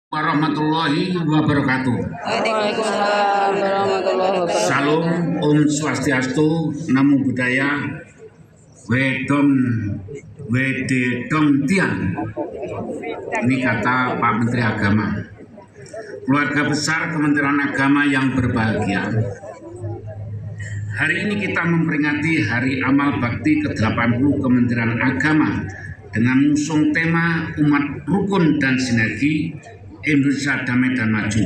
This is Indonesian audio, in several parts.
Warahmatullahi wabarakatuh. Waalaikumsalam warahmatullahi wabarakatuh. Salam, Om Swastiastu, Namo Buddhaya, Wedom Wededong Tiang. Ini kata Pak Menteri Agama. Keluarga besar Kementerian Agama yang berbahagia. Hari ini kita memperingati Hari Amal Bakti ke-80 Kementerian Agama dengan mengusung tema Umat Rukun dan Sinergi Indonesia Damai dan Maju.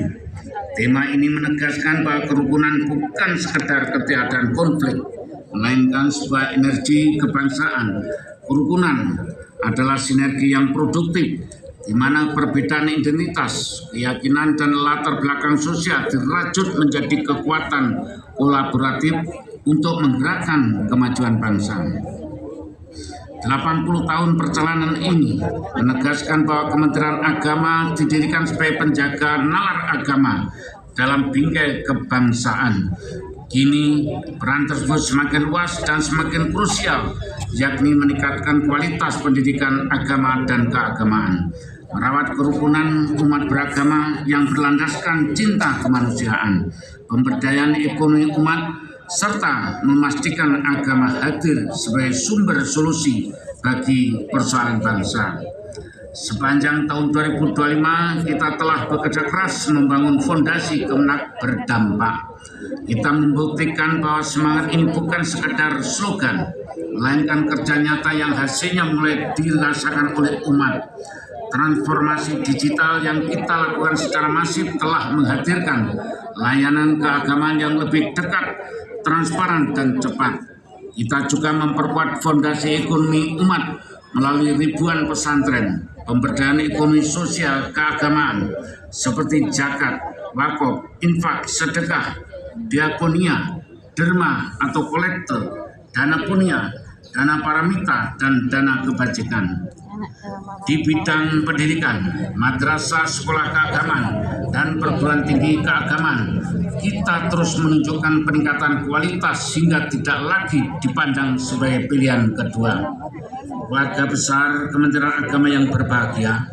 Tema ini menegaskan bahwa kerukunan bukan sekedar ketiadaan konflik, melainkan sebuah energi kebangsaan. Kerukunan adalah sinergi yang produktif, di mana perbedaan identitas, keyakinan, dan latar belakang sosial dirajut menjadi kekuatan kolaboratif untuk menggerakkan kemajuan bangsa. 80 tahun perjalanan ini menegaskan bahwa Kementerian Agama didirikan sebagai penjaga nalar agama dalam bingkai kebangsaan. Kini peran tersebut semakin luas dan semakin krusial, yakni meningkatkan kualitas pendidikan agama dan keagamaan, merawat kerukunan umat beragama yang berlandaskan cinta kemanusiaan, pemberdayaan ekonomi umat, serta memastikan agama hadir sebagai sumber solusi bagi persoalan bangsa. Sepanjang tahun 2025, kita telah bekerja keras membangun fondasi Kemenak berdampak. Kita membuktikan bahwa semangat ini bukan sekedar slogan, melainkan kerja nyata yang hasilnya mulai dirasakan oleh umat. Transformasi digital yang kita lakukan secara masif telah menghadirkan layanan keagamaan yang lebih dekat, transparan, dan cepat. Kita juga memperkuat fondasi ekonomi umat melalui ribuan pesantren, pemberdayaan ekonomi sosial keagamaan seperti zakat, wakaf, infak, sedekah, diakonia, derma atau kolektor, dana punya, dana paramita, dan dana kebajikan. Di bidang pendidikan, madrasah, sekolah keagamaan, dan perguruan tinggi keagamaan, kita terus menunjukkan peningkatan kualitas hingga tidak lagi dipandang sebagai pilihan kedua. Keluarga besar Kementerian Agama yang berbahagia,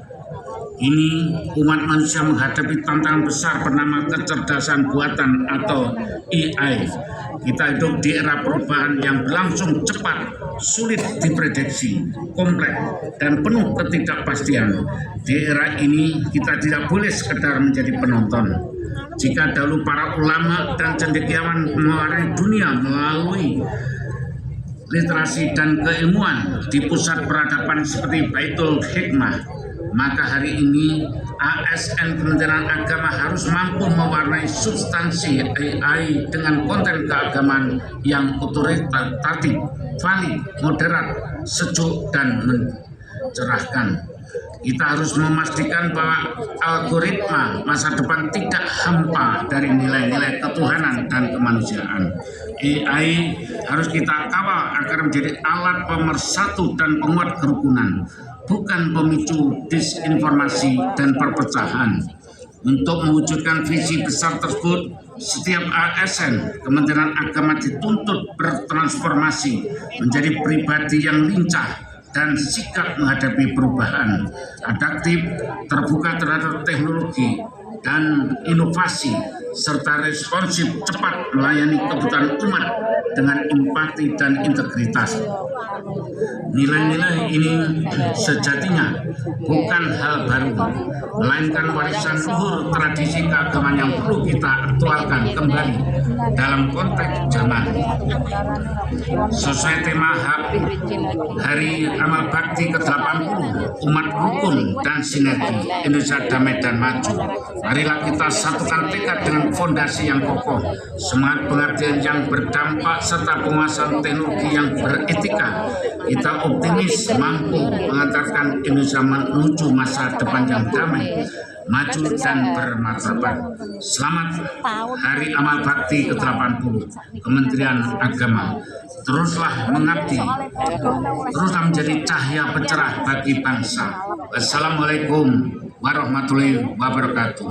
ini umat manusia menghadapi tantangan besar bernama kecerdasan buatan atau AI. Kita hidup di era perubahan yang berlangsung cepat, sulit diprediksi, kompleks, dan penuh ketidakpastian. Di era ini kita tidak boleh sekedar menjadi penonton. Jika dahulu para ulama dan cendekiawan mewarnai dunia melalui literasi dan keilmuan di pusat peradaban seperti Baitul Hikmah, maka hari ini ASN Kementerian Agama harus mampu mewarnai substansi AI dengan konten keagamaan yang otoritatif, valid, moderat, sejuk, dan mencerahkan. Kita harus memastikan bahwa algoritma masa depan tidak hampa dari nilai-nilai ketuhanan dan kemanusiaan. AI harus kita kawal agar menjadi alat pemersatu dan penguat kerukunan, bukan pemicu disinformasi dan perpecahan. Untuk mewujudkan visi besar tersebut, setiap ASN Kementerian Agama dituntut bertransformasi menjadi pribadi yang lincah dan sikap menghadapi perubahan, adaptif, terbuka terhadap teknologi dan inovasi, serta responsif cepat melayani kebutuhan umat dengan empati dan integritas. Nilai-nilai ini sejatinya bukan hal baru, melainkan warisan luhur tradisi keagamaan yang perlu kita aktualkan kembali dalam konteks zaman. Sesuai tema Hari Amal Bakti ke-80, Umat Rukun dan Sinergi Indonesia Damai dan Maju, marilah kita satukan tekad dengan fondasi yang kokoh, semangat pengabdian yang berdampak, serta penguasaan teknologi yang beretika. Kita optimis mampu mengantarkan Indonesia menuju masa depan yang damai, maju, dan bermartabat. Selamat Hari Amal Bakti ke-80 Kementerian Agama. Teruslah mengabdi, teruslah menjadi cahaya pencerah bagi bangsa. Wassalamualaikum warahmatullahi wabarakatuh.